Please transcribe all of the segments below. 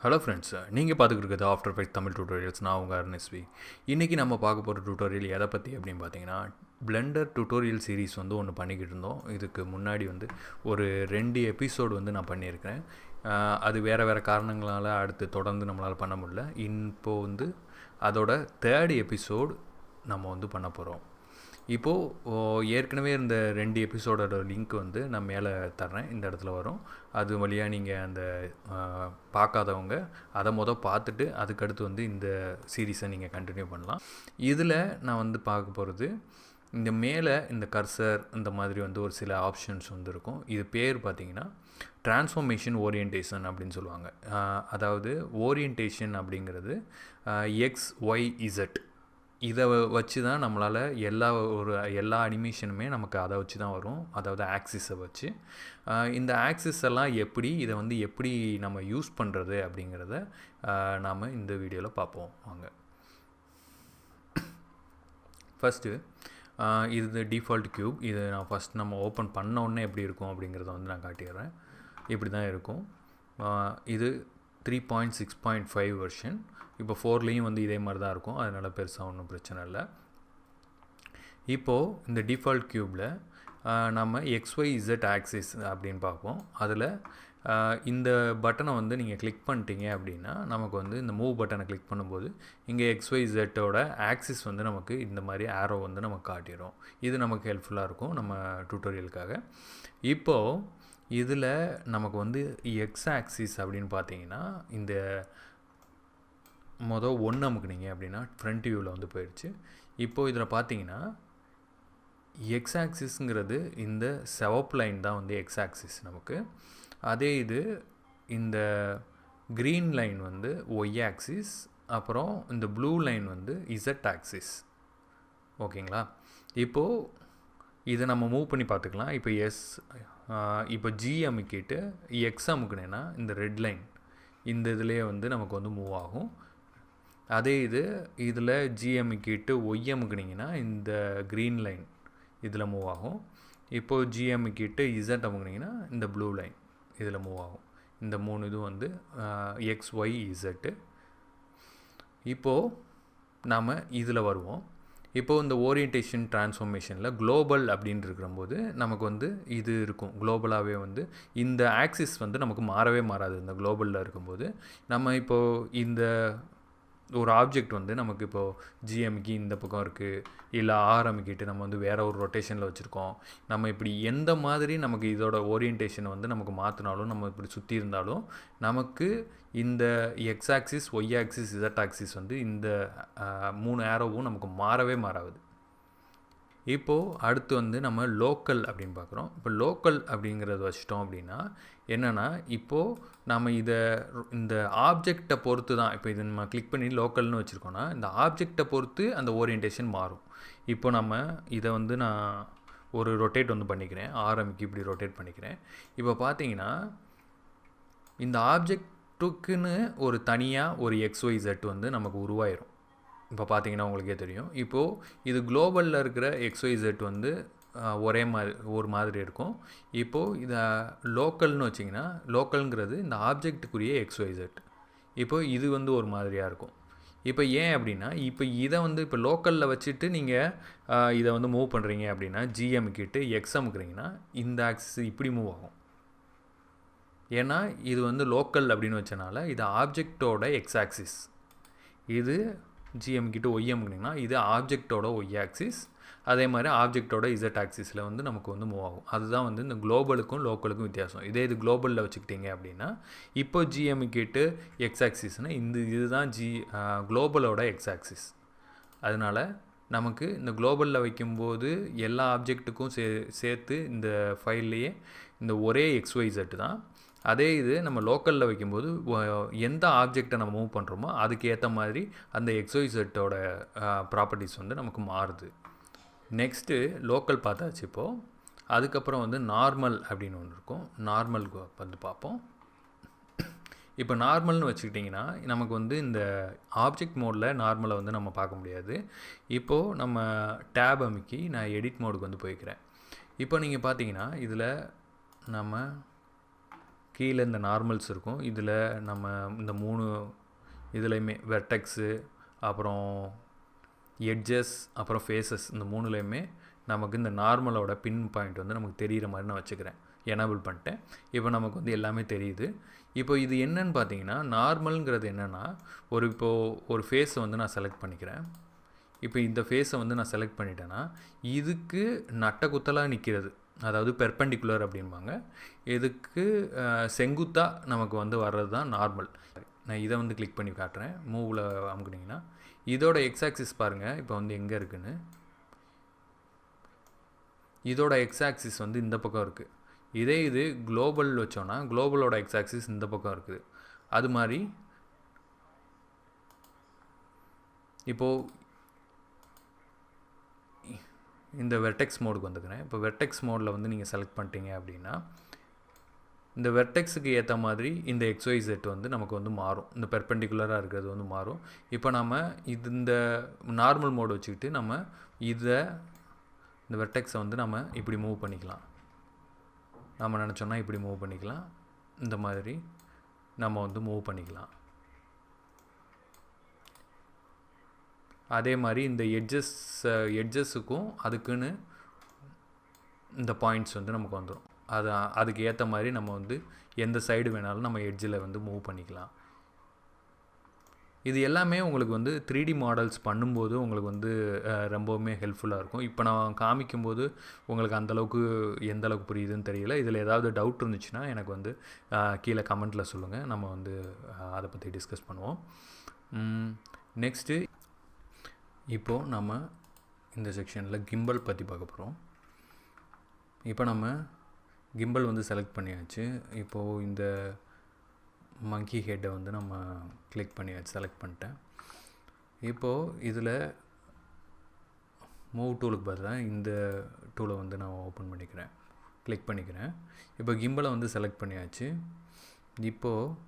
Hello friends, நீங்கள் பார்த்துக்கிட்டு இருக்கிறது ஆஃப்டர் எஃபெக்ட் தமிழ் டியூட்டோரியல்ஸ். நான் உங்கள் அருணஸ்வி. இன்றைக்கி நம்ம பார்க்க போகிற டியூட்டோரியல் எதை பற்றி அப்படின்னு பார்த்தீங்கன்னா, பிளெண்டர் டியூட்டோரியல் சீரிஸ் வந்து ஒன்று பண்ணிக்கிட்டு இருந்தோம். இதுக்கு முன்னாடி வந்து ஒரு 2 எபிசோடு வந்து நான் பண்ணியிருக்கிறேன். அது வேறு காரணங்களால் அடுத்து தொடர்ந்து நம்மளால் பண்ண முடியல. இப்போது வந்து அதோட 3rd எபிசோடு நம்ம வந்து பண்ண போகிறோம். இப்போது ஏற்கனவே இந்த 2 எபிசோடோட லிங்க் வந்து நான் மேலே தர்றேன், இந்த இடத்துல வரும். அது வழியாக நீங்கள் அந்த பார்க்காதவங்க அதை பார்த்துட்டு அதுக்கடுத்து வந்து இந்த சீரீஸை நீங்கள் கண்டினியூ பண்ணலாம். இதில் நான் வந்து பார்க்க போகிறது, இந்த மேலே இந்த கர்சர் இந்த மாதிரி வந்து ஒரு சில ஆப்ஷன்ஸ் வந்து இருக்கும். இது பேர் பார்த்திங்கன்னா டிரான்ஸ்ஃபார்மேஷன் ஓரியன்டேஷன் அப்படின்னு சொல்லுவாங்க. அதாவது ஓரியன்டேஷன் அப்படிங்கிறது XYZ இதை வச்சு தான் நம்மளால் எல்லா அனிமேஷனுமே நமக்கு அதை வச்சு தான் வரும். அதாவது ஆக்சிஸை வச்சு இந்த ஆக்சிஸ் எல்லாம் இதை வந்து எப்படி நம்ம யூஸ் பண்ணுறது அப்படிங்கிறத நாம் இந்த வீடியோவில் பார்ப்போம். வாங்க. ஃபஸ்ட்டு இது டிஃபால்ட் க்யூப். இது நான் ஃபஸ்ட் நம்ம ஓப்பன் பண்ண உடனே எப்படி இருக்கும் அப்படிங்கிறத வந்து நான் காட்டிடுறேன். இப்படி தான் இருக்கும். இது 3.6.5 வெர்ஷன். இப்போ 4லேயும் வந்து இதே மாதிரி தான் இருக்கும். அதனால் பெருசாக ஒன்றும் பிரச்சனை இல்லை. இப்போது இந்த டிஃபால்ட் க்யூப்பில் நம்ம XYZ ஆக்சிஸ் அப்படின்னு பார்ப்போம். அதில் இந்த பட்டனை வந்து நீங்கள் கிளிக் பண்ணிட்டீங்க அப்படின்னா நமக்கு வந்து இந்த மூவ் பட்டனை கிளிக் பண்ணும்போது இங்கே XYZோட ஆக்சிஸ் வந்து நமக்கு இந்த மாதிரி ஆரோ வந்து நமக்கு காட்டிடும். இது நமக்கு ஹெல்ப்ஃபுல்லாக இருக்கும் நம்ம டியூட்டோரியலுக்காக. இப்போது இதில் நமக்கு வந்து எக்ஸ் ஆக்சிஸ் அப்படின்னு பார்த்தீங்கன்னா இந்த 1 அமுக்குனீங்க அப்படின்னா ஃப்ரண்ட் வியூவில் வந்து போயிடுச்சு. இப்போது இதில் பார்த்தீங்கன்னா எக்ஸ் ஆக்சிஸுங்கிறது இந்த செவப் லைன் தான் வந்து எக்ஸ் ஆக்சிஸ் நமக்கு. அதே இது இந்த க்ரீன் லைன் வந்து ஒய் ஆக்சிஸ், அப்புறம் இந்த ப்ளூ லைன் வந்து இசட் ஆக்சிஸ். ஓகேங்களா? இப்போது இதை நம்ம மூவ் பண்ணி பார்த்துக்கலாம். இப்போ ஜி அமுக்கிட்டு எக்ஸ் அமுக்குனேன்னா இந்த ரெட் லைன் இந்த இதுலேயே வந்து நமக்கு வந்து மூவ் ஆகும். அதே இதில் ஜி அமுக்கிட்டு ஒய் அமுக்குனிங்கன்னா இந்த க்ரீன் லைன் இதில் மூவ் ஆகும். இப்போது ஜி அமுக்கிட்டு இசட் அமுக்குனிங்கன்னா இந்த ப்ளூ லைன் இதில் மூவ் ஆகும். இந்த 3 இதுவும் வந்து XYZ. இப்போது நாம் இதில் வருவோம். இப்போது இந்த ஓரியன்டேஷன் டிரான்ஸ்ஃபார்மேஷனில் குளோபல் அப்படின்னு இருக்கிறம்போது நமக்கு வந்து இது இருக்கும். குளோபலாகவே வந்து இந்த ஆக்சிஸ் வந்து நமக்கு மாறவே மாறாது. இந்த குளோபலில் இருக்கும்போது நம்ம இப்போது இந்த ஒரு ஆப்ஜெக்ட் வந்து நமக்கு இப்போது ஜிஎம்கி இந்த பக்கம் இருக்குது, இல்லை ஆர்எம்கிட்டு நம்ம வந்து வேறு ஒரு ரொட்டேஷனில் வச்சுருக்கோம். நம்ம இப்படி எந்த மாதிரி நமக்கு இதோட ஓரியன்டேஷனை வந்து நமக்கு மாற்றினாலும், நம்ம இப்படி சுற்றி இருந்தாலும் நமக்கு இந்த x axis, y axis, z axis வந்து இந்த 3 ஆரோவும் நமக்கு மாறவே மாறாது. இப்போது அடுத்து வந்து நம்ம லோக்கல் அப்படின்னு பார்க்குறோம். இப்போ லோக்கல் அப்படிங்கிறத வச்சிட்டோம் அப்படின்னா என்னென்னா, இப்போது நம்ம இந்த ஆப்ஜெக்டை பொறுத்து தான், இப்போ இதை நம்ம கிளிக் பண்ணி லோக்கல்னு வச்சுருக்கோன்னா இந்த ஆப்ஜெக்டை பொறுத்து அந்த ஓரியன்டேஷன் மாறும். இப்போ நம்ம இதை வந்து நான் ஒரு ரொட்டேட் வந்து பண்ணிக்கிறேன், ஆர்எம்க்கு இப்படி ரொட்டேட் பண்ணிக்கிறேன். இப்போ பார்த்தீங்கன்னா இந்த ஆப்ஜெக்ட்டுக்குன்னு ஒரு தனியாக ஒரு XYZ வந்து நமக்கு உருவாயிரும். இப்போ பார்த்தீங்கன்னா உங்களுக்கே தெரியும். இப்போது இது குளோபலில் இருக்கிற XYZ வந்து ஒரு மாதிரி இருக்கும். இப்போது இதை லோக்கல்னு வச்சிங்கன்னா, லோக்கல்ங்கிறது இந்த ஆப்ஜெக்ட்டுக்குரிய XYZ. இப்போது இது வந்து ஒரு மாதிரியாக இருக்கும். இப்போ ஏன் அப்படின்னா, இப்போ இதை வந்து இப்போ லோக்கலில் வச்சுட்டு நீங்கள் இதை வந்து மூவ் பண்ணுறீங்க அப்படின்னா ஜிஎம்கிட்டு எக்ஸ் அமுக்குறீங்கன்னா இந்த ஆக்சிஸ் இப்படி மூவ் ஆகும். ஏன்னா இது வந்து லோக்கல் அப்படின்னு வச்சனால இது ஆப்ஜெக்டோட எக்ஸ் ஆக்சிஸ். இது ஜிஎம்கிட்ட ஒய் அமுக்குனிங்கன்னா இது ஆப்ஜெக்டோட ஒய் ஆக்சிஸ். அதே மாதிரி ஆப்ஜெக்டோட இசட் ஆக்சிஸில் வந்து நமக்கு வந்து மூவ் ஆகும். அதுதான் வந்து இந்த குளோபலுக்கும் லோக்கலுக்கும் வித்தியாசம். இது குளோபலில் வச்சுக்கிட்டீங்க அப்படின்னா இப்போ ஜிஎம்கிட்டு எக்ஸ் ஆக்சிஸ்னால் இதுதான் குளோபலோட எக்ஸ் ஆக்சிஸ். அதனால் நமக்கு இந்த குளோபலில் வைக்கும்போது எல்லா ஆப்ஜெக்ட்டுக்கும் சேர்த்து இந்த ஃபைல்லையே இந்த ஒரே XYZ தான். அதே நம்ம லோக்கலில் வைக்கும்போது எந்த ஆப்ஜெக்டை நம்ம மூவ் பண்ணுறோமோ அதுக்கு ஏற்ற மாதிரி அந்த XYZோட ப்ராப்பர்ட்டிஸ் வந்து நமக்கு மாறுது. நெக்ஸ்ட்டு லோக்கல் பார்த்தாச்சு. இப்போது அதுக்கப்புறம் வந்து நார்மல் அப்படின்னு ஒன்று இருக்கும். நார்மலுக்கு வந்து பார்ப்போம். இப்போ நார்மல்னு வச்சுக்கிட்டிங்கன்னா நமக்கு வந்து இந்த ஆப்ஜெக்ட் மோடில் நார்மலை வந்து நம்ம பார்க்க முடியாது. இப்போது நம்ம டேப் அமுக்கி நான் எடிட் மோடுக்கு வந்து போய்க்கிறேன். இப்போ நீங்கள் பார்த்தீங்கன்னா இதில் நம்ம கீழே இந்த நார்மல்ஸ் இருக்கும். இதில் நம்ம இந்த 3 இதுலையுமே வெர்டெக்ஸு, அப்புறம் எட்ஜஸ், அப்புறம் ஃபேஸஸ், இந்த 3லையுமே நமக்கு இந்த நார்மலோட பின் பாயிண்ட் வந்து நமக்கு தெரிகிற மாதிரி நான் வச்சுக்கிறேன். எனேபிள் பண்ணிட்டேன். இப்போ நமக்கு வந்து எல்லாமே தெரியுது. இப்போ இது என்னன்னு பார்த்தீங்கன்னா, நார்மல்ங்கிறது என்னென்னா, ஒரு ஃபேஸை வந்து நான் செலக்ட் பண்ணிக்கிறேன். இப்போ இந்த ஃபேஸை வந்து நான் செலக்ட் பண்ணிட்டேன்னா, இதுக்கு நட்ட குத்தலாக நிற்கிறது, அதாவது பெர்பெண்டிகுலர் அப்படின்பாங்க. இதுக்கு செங்குத்தாக நமக்கு வந்து வர்றது தான் நார்மல். நான் இதை வந்து கிளிக் பண்ணி காட்டுறேன். மூவில் அமுக்குனிங்கன்னா இதோட எக்ஸ் ஆக்சிஸ் பாருங்கள் இப்போ வந்து எங்கே இருக்குன்னு. இதோட எக்ஸ் ஆக்சிஸ் வந்து இந்த பக்கம் இருக்குது. இது குளோபல் வச்சோன்னா குளோபலோட எக்ஸ் ஆக்சிஸ் இந்த பக்கம் இருக்குது. அது மாதிரி இப்போது இந்த வெர்டெக்ஸ் மோடுக்கு வந்துக்கிறேன். இப்போ வெர்டெக்ஸ் மோடில் வந்து நீங்கள் செலக்ட் பண்ணிட்டீங்க அப்படின்னா, இந்த வெர்டெக்ஸுக்கு ஏற்ற மாதிரி இந்த XYZ வந்து நமக்கு வந்து மாறும். இந்த பெர்பெண்டிகுலராக இருக்கிறது வந்து மாறும். இப்போ நம்ம இந்த நார்மல் மோடு வச்சுக்கிட்டு நம்ம இந்த வெர்டெக்ஸை வந்து நம்ம இப்படி மூவ் பண்ணிக்கலாம். நம்ம நினச்சோன்னா இப்படி மூவ் பண்ணிக்கலாம். இந்த மாதிரி நம்ம வந்து மூவ் பண்ணிக்கலாம். அதே மாதிரி இந்த எட்ஜஸுக்கும் அதுக்குன்னு இந்த பாயிண்ட்ஸ் வந்து நமக்கு வந்துடும். அதுக்கு ஏற்ற மாதிரி நம்ம வந்து எந்த சைடு வேணாலும் நம்ம எட்ஜில் வந்து மூவ் பண்ணிக்கலாம். இது எல்லாமே உங்களுக்கு வந்து 3D மாடல்ஸ் பண்ணும்போது உங்களுக்கு வந்து ரொம்பவுமே ஹெல்ப்ஃபுல்லாக இருக்கும். இப்போ நான் காமிக்கும்போது உங்களுக்கு அந்தளவுக்கு எந்த அளவுக்கு புரியுதுன்னு தெரியல. இதில் ஏதாவது டவுட் இருந்துச்சுன்னா எனக்கு வந்து கீழே கமெண்ட்டில் சொல்லுங்கள். நம்ம வந்து அதை பற்றி டிஸ்கஸ் பண்ணுவோம். நெக்ஸ்ட்டு இப்போது நம்ம இந்த செக்ஷனில் கிம்பல் பற்றி பார்க்க போகிறோம். இப்போ நம்ம கிம்பல் வந்து செலக்ட் பண்ணியாச்சு. இப்போது இந்த மங்கி ஹெட்டை வந்து நம்ம கிளிக் பண்ணியாச்சு, செலக்ட் பண்ணிட்டேன். இப்போது இதில் மூவ் டூலுக்கு பதிலாக இந்த டூலை வந்து நான் ஓப்பன் பண்ணிக்கிறேன், கிளிக் பண்ணிக்கிறேன். இப்போ கிம்பலை வந்து செலக்ட் பண்ணியாச்சு. இப்போது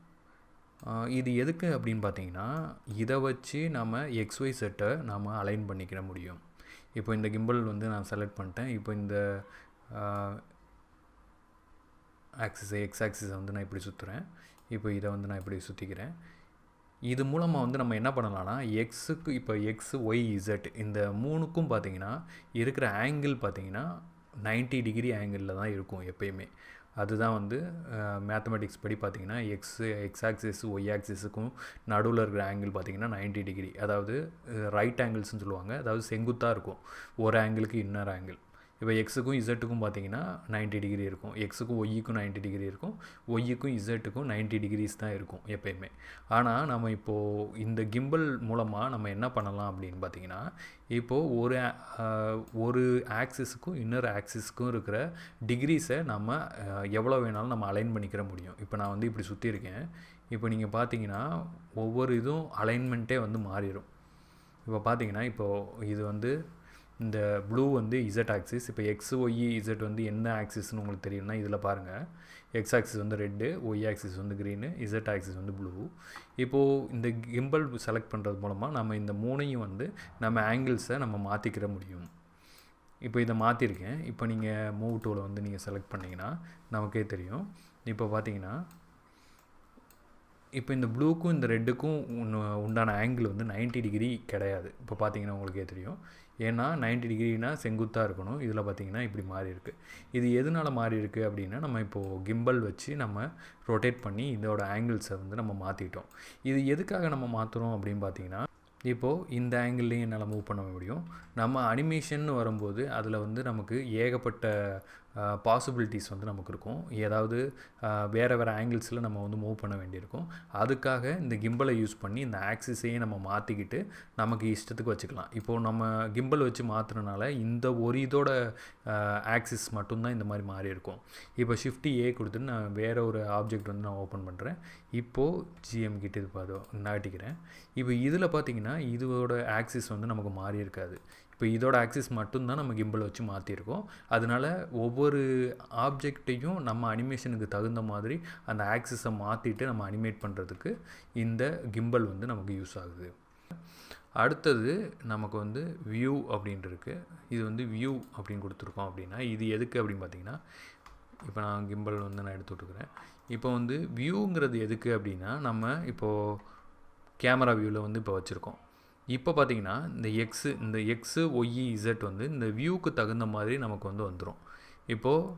இது எதுக்கு அப்படின்னு பார்த்தீங்கன்னா, இதை வச்சு நம்ம XYZ நாம் அலைன் பண்ணிக்கிற முடியும். இப்போ இந்த கிம்பல் வந்து நான் செலக்ட் பண்ணிட்டேன். இப்போ இந்த எக்ஸ் ஆக்சிஸை வந்து நான் இப்படி சுற்றுறேன். இப்போ இதை வந்து நான் இப்படி சுற்றிக்கிறேன். இது மூலமாக வந்து நம்ம என்ன பண்ணலாம்னா, எக்ஸுக்கு இப்போ எக்ஸ் ஒய் இசட் இந்த 3க்கும் பார்த்திங்கன்னா இருக்கிற ஆங்கிள் பார்த்திங்கன்னா 90 டிகிரி ஆங்கிளில் தான் இருக்கும் எப்பயுமே. அதுதான் வந்து மேத்தமெட்டிக்ஸ் படி பார்த்திங்கன்னா எக்ஸ் ஆக்சிஸ் ஒய் ஆக்சிஸுக்கும் நடுவில் இருக்கிற ஆங்கிள் பார்த்திங்கன்னா 90 டிகிரி. அதாவது ரைட் ஆங்கிள்ஸ்னு சொல்லுவாங்க. அதாவது செங்குத்தாக இருக்கும் ஒரு ஆங்கிளுக்கு இன்னொரு ஆங்கிள். இப்போ எக்ஸுக்கும் இசட்டுக்கும் பார்த்திங்கன்னா 90 டிகிரி இருக்கும். எக்ஸுக்கும் ஒய்யுக்கும் 90 டிகிரி இருக்கும். ஒய்யுக்கும் இசட்டுக்கும் 90 டிகிரிஸ் தான் இருக்கும் எப்பயுமே. ஆனால் நம்ம இப்போது இந்த கிம்பல் மூலமாக நம்ம என்ன பண்ணலாம் அப்படின்னு பார்த்திங்கன்னா, இப்போது ஒரு ஆக்சிஸுக்கும் இன்னொரு ஆக்சிஸுக்கும் இருக்கிற டிகிரிஸை நம்ம எவ்வளோ வேணாலும் நம்ம அலைன் பண்ணிக்கிற முடியும். இப்போ நான் வந்து இப்படி சுற்றிருக்கேன். இப்போ நீங்கள் பார்த்தீங்கன்னா ஒவ்வொரு இதுவும் அலைன்மெண்ட்டே வந்து மாறிடும். இப்போ பார்த்தீங்கன்னா இப்போது இது வந்து இந்த ப்ளூ வந்து இசட் ஆக்சிஸ். இப்போ எக்ஸ் ஒய் இசட் வந்து என்ன ஆக்சிஸ்னு உங்களுக்கு தெரியும்னா இதில் பாருங்கள். எக்ஸ் ஆக்சிஸ் வந்து ரெட்டு, ஒய் ஆக்சிஸ் வந்து க்ரீனு, இசட் ஆக்சிஸ் வந்து ப்ளூ. இப்போது இந்த கிம்பல் செலக்ட் பண்ணுறது மூலமாக நம்ம இந்த 3ஐயும் வந்து நம்ம ஆங்கிள்ஸை நம்ம மாற்றிக்கிற முடியும். இப்போ இதை மாற்றிருக்கேன். இப்போ நீங்கள் மூவ் டூவில் வந்து நீங்கள் செலக்ட் பண்ணிங்கன்னா நமக்கே தெரியும். இப்போ பார்த்தீங்கன்னா இப்போ இந்த ப்ளூக்கும் இந்த ரெட்டுக்கும் உண்டான ஆங்கிள் வந்து 90 டிகிரி கிடையாது. இப்போ பார்த்தீங்கன்னா உங்களுக்கே தெரியும். ஏன்னா 90 டிகிரினா செங்குத்தாக இருக்கணும். இதில் பார்த்திங்கன்னா இப்படி மாறி இருக்குது. இது எதனால் மாறி இருக்குது அப்படின்னா, நம்ம இப்போது கிம்பல் வச்சு நம்ம ரொட்டேட் பண்ணி இதோட ஆங்கிள்ஸை வந்து நம்ம மாற்றிட்டோம். இது எதுக்காக நம்ம மாற்றுறோம் அப்படின்னு பார்த்தீங்கன்னா, இப்போது இந்த ஆங்கிள்லேயும் என்னால் மூவ் பண்ண முடியும். நம்ம அனிமேஷன் வரும்போது அதில் வந்து நமக்கு ஏகப்பட்ட பாசிபிலிட்டிஸ் வந்து நமக்கு இருக்கும். ஏதாவது வேறு ஆங்கிள்ஸில் நம்ம வந்து மூவ் பண்ண வேண்டியிருக்கும். அதுக்காக இந்த கிம்பலை யூஸ் பண்ணி இந்த ஆக்சிஸையே நம்ம மாற்றிக்கிட்டு நமக்கு இஷ்டத்துக்கு வச்சுக்கலாம். இப்போது நம்ம கிம்பல் வச்சு மாற்றுறதுனால இந்த ஒரு இதோட ஆக்சிஸ் மட்டும்தான் இந்த மாதிரி மாறி இருக்கும். இப்போ ஷிஃப்ட் ஏ கொடுத்துட்டு நான் வேறு ஒரு ஆப்ஜெக்ட் வந்து நான் ஓப்பன் பண்ணுறேன். இப்போது ஜிஎம் கிட்ட இது நாட்டிக்கிறேன். இப்போ இதில் பார்த்திங்கன்னா இதோட ஆக்சிஸ் வந்து நமக்கு மாறி இருக்காது. இப்போ இதோட ஆக்சிஸ் மட்டும்தான் நம்ம கிம்பல் வச்சு மாற்றிருக்கோம். அதனால் ஒவ்வொரு ஆப்ஜெக்டையும் நம்ம அனிமேஷனுக்கு தகுந்த மாதிரி அந்த ஆக்சிஸை மாற்றிட்டு நம்ம அனிமேட் பண்ணுறதுக்கு இந்த கிம்பல் வந்து நமக்கு யூஸ் ஆகுது. அடுத்தது நமக்கு வந்து வியூ அப்படின்ட்டு இருக்குது. இது வந்து வியூ அப்படின்னு கொடுத்துருக்கோம் அப்படின்னா இது எதுக்கு அப்படின்னு பார்த்திங்கன்னா, இப்போ நான் கிம்பல் வந்து நான் எடுத்து விட்டுக்கிறேன். இப்போ வந்து வியூங்கிறது எதுக்கு அப்படின்னா, நம்ம இப்போது கேமரா வியூவில் வந்து இப்போ வச்சுருக்கோம். இப்போ பார்த்தீங்கன்னா இந்த எக்ஸு ஒய் இசட் வந்து இந்த வியூவுக்கு தகுந்த மாதிரி நமக்கு வந்து வந்துடும். இப்போது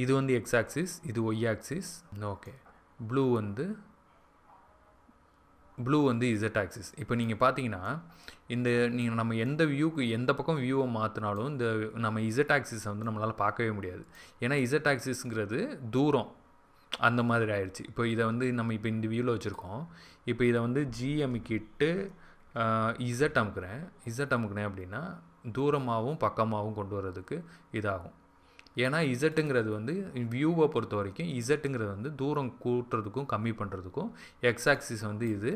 இது வந்து எக்ஸ் ஆக்சிஸ், இது ஒய் ஆக்சிஸ். ஓகே, ப்ளூ வந்து இசட் ஆக்சிஸ். இப்போ நீங்கள் பார்த்தீங்கன்னா நீங்கள் நம்ம எந்த பக்கம் வியூவை மாற்றினாலும் இந்த நம்ம இசட் ஆக்சிஸை வந்து நம்மளால் பார்க்கவே முடியாது. ஏன்னா இசட் ஆக்சிஸ்ங்கிறது தூரம் அந்த மாதிரி ஆயிடுச்சு. இப்போ இதை வந்து நம்ம இப்போ இந்த வியூவில் வச்சுருக்கோம். இப்போ இதை வந்து ஜி அமுக்கிட்டு இசட் அமுக்குனேன் அப்படின்னா தூரமாகவும் பக்கமாகவும் கொண்டு வர்றதுக்கு இதாகும். ஏன்னா இசட்டுங்கிறது வந்து வியூவை பொறுத்த வரைக்கும் இசட்டுங்கிறது வந்து தூரம் கூட்டுறதுக்கும் கம்மி பண்ணுறதுக்கும், எக்ஸ் ஆக்சிஸ் வந்து இது,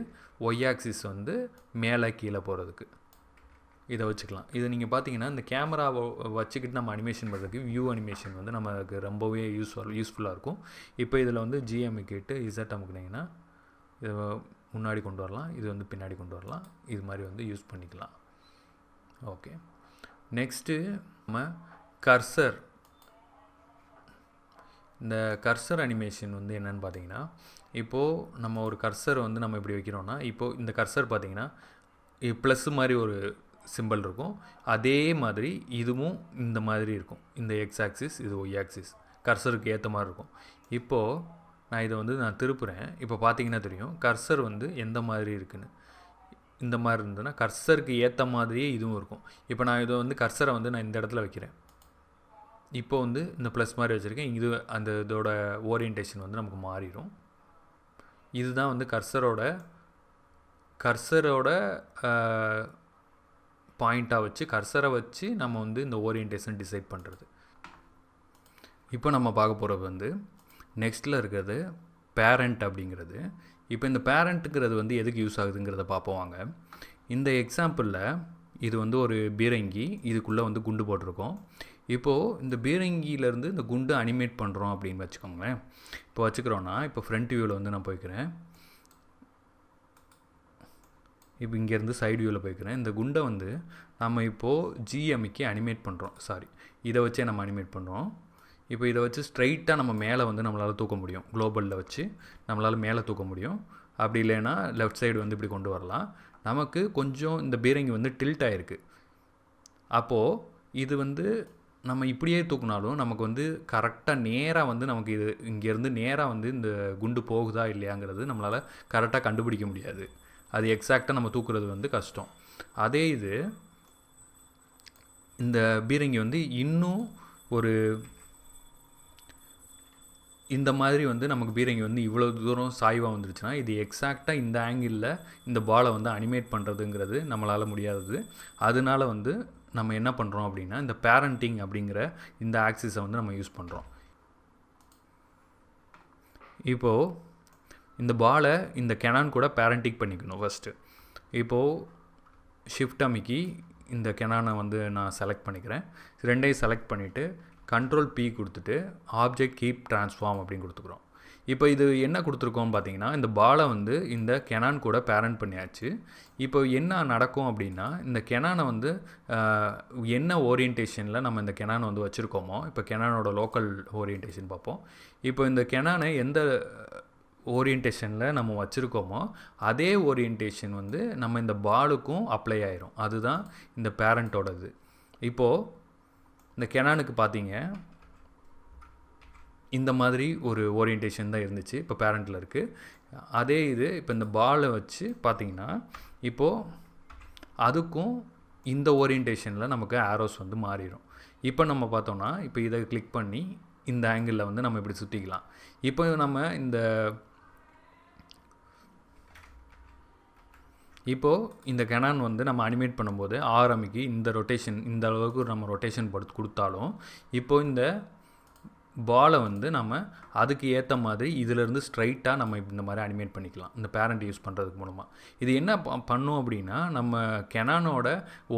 ஒய் ஆக்சிஸ் வந்து மேலே கீழே போகிறதுக்கு இதை வச்சுக்கலாம். இதை நீங்கள் பார்த்தீங்கன்னா இந்த கேமராவை வச்சுக்கிட்டு நம்ம அனிமேஷன் பண்ணுறதுக்கு வியூ அனிமேஷன் வந்து நமக்கு ரொம்பவே யூஸ்ஃபுல்லாக இருக்கும். இப்போ இதில் வந்து ஜிஎம் கேட்டு இசட் அமுக்குனீங்கன்னா இதை முன்னாடி கொண்டு வரலாம், இது வந்து பின்னாடி கொண்டு வரலாம், இது மாதிரி வந்து யூஸ் பண்ணிக்கலாம். ஓகே, நெக்ஸ்ட்டு நம்ம கர்சர். இந்த கர்சர் அனிமேஷன் வந்து என்னென்னு பார்த்தீங்கன்னா, இப்போது நம்ம ஒரு கர்சர் வந்து நம்ம இப்படி வைக்கிறோன்னா, இப்போது இந்த கர்சர் பார்த்தீங்கன்னா ப்ளஸ் மாதிரி ஒரு சிம்பிள் இருக்கும். அதே மாதிரி இதுவும் இந்த மாதிரி இருக்கும். இந்த எக்ஸ் ஆக்சிஸ், இது ஒய் ஆக்சிஸ் கர்சருக்கு ஏற்ற மாதிரி இருக்கும். இப்போது நான் இதை வந்து நான் திருப்புறேன். இப்போ பார்த்தீங்கன்னா தெரியும் கர்சர் வந்து எந்த மாதிரி இருக்குன்னு. இந்த மாதிரி இருந்ததுன்னா கர்சருக்கு ஏற்ற மாதிரியே இதுவும் இருக்கும். இப்போ நான் இதை வந்து கர்சரை வந்து நான் இந்த இடத்துல வைக்கிறேன். இப்போ வந்து இந்த ப்ளஸ் மாதிரி வச்சுருக்கேன். இதோட ஓரியன்டேஷன் வந்து நமக்கு மாறிடும். இதுதான் வந்து கர்சரோட பாயிண்ட்டாக வச்சு கர்சரை வச்சு நம்ம வந்து இந்த ஓரியன்டேஷன் டிசைட் பண்ணுறது. இப்போ நம்ம பார்க்க போகிறது வந்து நெக்ஸ்ட்டில் இருக்கிறது பேரண்ட் அப்படிங்கிறது. இப்போ இந்த பேரண்ட்டுங்கிறது வந்து எதுக்கு யூஸ் ஆகுதுங்கிறத பார்ப்போம் வாங்க. இந்த எக்ஸாம்பிளில் இது வந்து ஒரு பீரங்கி, இதுக்குள்ளே வந்து குண்டு போட்டிருக்கோம். இப்போது இந்த பீரங்கியிலேருந்து இந்த குண்டு அனிமேட் பண்ணுறோம் அப்படின்னு வச்சுக்கோங்களேன். இப்போ வச்சுக்கிறோன்னா இப்போ ஃப்ரண்ட் வியூவில் வந்து நான் போய்க்கிறேன். இப்போ இங்கேருந்து சைடு வியூவில் போய்க்கிறேன். இந்த குண்டை வந்து நம்ம இப்போது ஜிஎம்க்கு அனிமேட் பண்ணுறோம். இதை வச்சே நம்ம அனிமேட் பண்ணுறோம். இப்போ இதை வச்சு ஸ்ட்ரைட்டாக நம்ம மேலே வந்து நம்மளால் தூக்க முடியும். குளோபலில் வச்சு நம்மளால் மேலே தூக்க முடியும். அப்படி இல்லைன்னா லெஃப்ட் சைடு வந்து இப்படி கொண்டு வரலாம். நமக்கு கொஞ்சம் இந்த பீரங்கி வந்து டில்ட் ஆகிருக்கு. அப்போது இது வந்து நம்ம இப்படியே தூக்குனாலும் நமக்கு வந்து கரெக்டாக நேராக வந்து நமக்கு இது இங்கேருந்து நேராக வந்து இந்த குண்டு போகுதா இல்லையாங்கிறது நம்மளால் கரெக்டாக கண்டுபிடிக்க முடியாது. அது எக்ஸாக்டாக நம்ம தூக்குறது வந்து கஷ்டம். அதே இது இந்த பீரங்கி வந்து இன்னும் ஒரு இந்த மாதிரி வந்து நமக்கு பீரங்கி வந்து இவ்வளோ தூரம் சாய்வாக வந்துருச்சுன்னா இது எக்ஸாக்டாக இந்த ஆங்கிளில் இந்த பாலை வந்து அனிமேட் பண்ணுறதுங்கிறது நம்மளால் முடியாதது. அதனால வந்து நம்ம என்ன பண்ணுறோம் அப்படின்னா இந்த பேரண்டிங் அப்படிங்கிற இந்த ஆக்சிஸை வந்து நம்ம யூஸ் பண்ணுறோம். இப்போது இந்த பாலை இந்த கெனான் கூட பேரண்டிங் பண்ணிக்கணும் ஃபஸ்ட்டு. இப்போது ஷிஃப்ட் அமைக்கி இந்த கெனானை வந்து நான் செலக்ட் பண்ணிக்கிறேன். ரெண்டையும் செலக்ட் பண்ணிவிட்டு கண்ட்ரோல் P கொடுத்துட்டு ஆப்ஜெக்ட் கீப் ட்ரான்ஸ்ஃபார்ம் அப்படின்னு கொடுத்துக்குறோம். இப்போ இது என்ன கொடுத்துருக்கோம் பார்த்தீங்கன்னா இந்த பாலை வந்து இந்த கெனான் கூட பேரண்ட் பண்ணியாச்சு. இப்போ என்ன நடக்கும் அப்படின்னா இந்த கெனானை வந்து என்ன ஓரியன்டேஷனில் நம்ம இந்த கெனானை வந்து வச்சுருக்கோமோ, இப்போ கெனானோட லோக்கல் ஓரியன்டேஷன் பார்ப்போம். இப்போ இந்த கெனானை எந்த ஓரியன்டேஷனில் நம்ம வச்சுருக்கோமோ அதே ஓரியன்டேஷன் வந்து நம்ம இந்த பாலுக்கும் அப்ளை ஆயிரும். அதுதான் இந்த பேரண்ட்டோடது. இப்போது இந்த கெனானுக்கு பார்த்தீங்க இந்த மாதிரி ஒரு ஓரியன்டேஷன் தான் இருந்துச்சு, இப்போ பேரண்ட்டில் இருக்குது. அதே இது இப்போ இந்த பாலை வச்சு பார்த்தீங்கன்னா இப்போது அதுக்கும் இந்த ஓரியன்டேஷனில் நமக்கு ஆரோஸ் வந்து மாறிடும். இப்போ நம்ம பார்த்தோம்னா இப்போ இதை கிளிக் பண்ணி இந்த ஆங்கிளில் வந்து நம்ம இப்படி சுற்றிக்கலாம். இப்போ நம்ம இந்த கெனான் வந்து நம்ம அனிமேட் பண்ணும்போது ஆரம்பிக்கு இந்த ரொட்டேஷன் இந்த அளவுக்கு நம்ம ரொட்டேஷன் கொடுத்தாலும் இப்போது இந்த பாலை வந்து நம்ம அதுக்கு ஏற்ற மாதிரி இதிலேருந்து ஸ்ட்ரைட்டாக நம்ம இந்த மாதிரி அனிமேட் பண்ணிக்கலாம் இந்த பேரண்ட் யூஸ் பண்ணுறதுக்கு மூலமாக. இது என்ன பண்ணும் அப்படின்னா நம்ம கெனானோட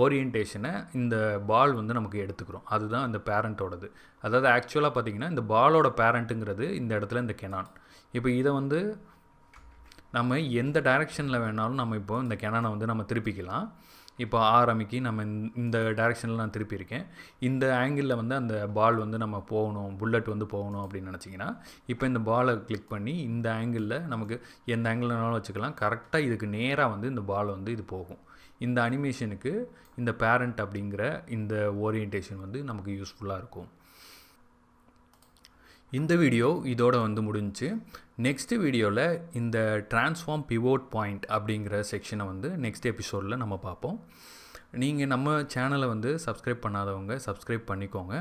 ஓரியன்டேஷனை இந்த பால் வந்து நமக்கு எடுத்துக்கிறோம். அதுதான் இந்த பேரண்ட்டோடது. அதாவது ஆக்சுவலாக பார்த்திங்கன்னா இந்த பாலோட பேரண்ட்டுங்கிறது இந்த இடத்துல இந்த கெனான். இப்போ இதை வந்து நம்ம எந்த டைரெக்ஷனில் வேணாலும் நம்ம இப்போ இந்த கெனானை வந்து நம்ம திருப்பிக்கலாம். இப்போ ஆரம்பிக்கு நம்ம இந்த டைரெக்ஷனில் நான் திருப்பியிருக்கேன். இந்த ஆங்கிளில் வந்து அந்த பால் வந்து நம்ம போகணும், புல்லட் வந்து போகணும் அப்படின்னு நினச்சிங்கன்னா, இப்போ இந்த பாலை கிளிக் பண்ணி இந்த ஆங்கிளில் நமக்கு எந்த ஆங்கிள்னாலும் வச்சுக்கலாம். கரெக்டாக இதுக்கு நேராக வந்து இந்த பால் வந்து இது போகும். இந்த அனிமேஷனுக்கு இந்த பேரண்ட் அப்படிங்கிற இந்த ஓரியன்டேஷன் வந்து நமக்கு யூஸ்ஃபுல்லாக இருக்கும். இந்த வீடியோ இதோட வந்து முடிஞ்சுச்சு. நெக்ஸ்ட் வீடியோவில் இந்த ட்ரான்ஸ்ஃபார்ம் பிவோட் பாயிண்ட் அப்படிங்கிற செக்ஷனை வந்து நெக்ஸ்ட் எபிசோடில் நம்ம பார்ப்போம். நீங்கள் நம்ம சேனலை வந்து சப்ஸ்கிரைப் பண்ணாதவங்க சப்ஸ்கிரைப் பண்ணிக்கோங்க.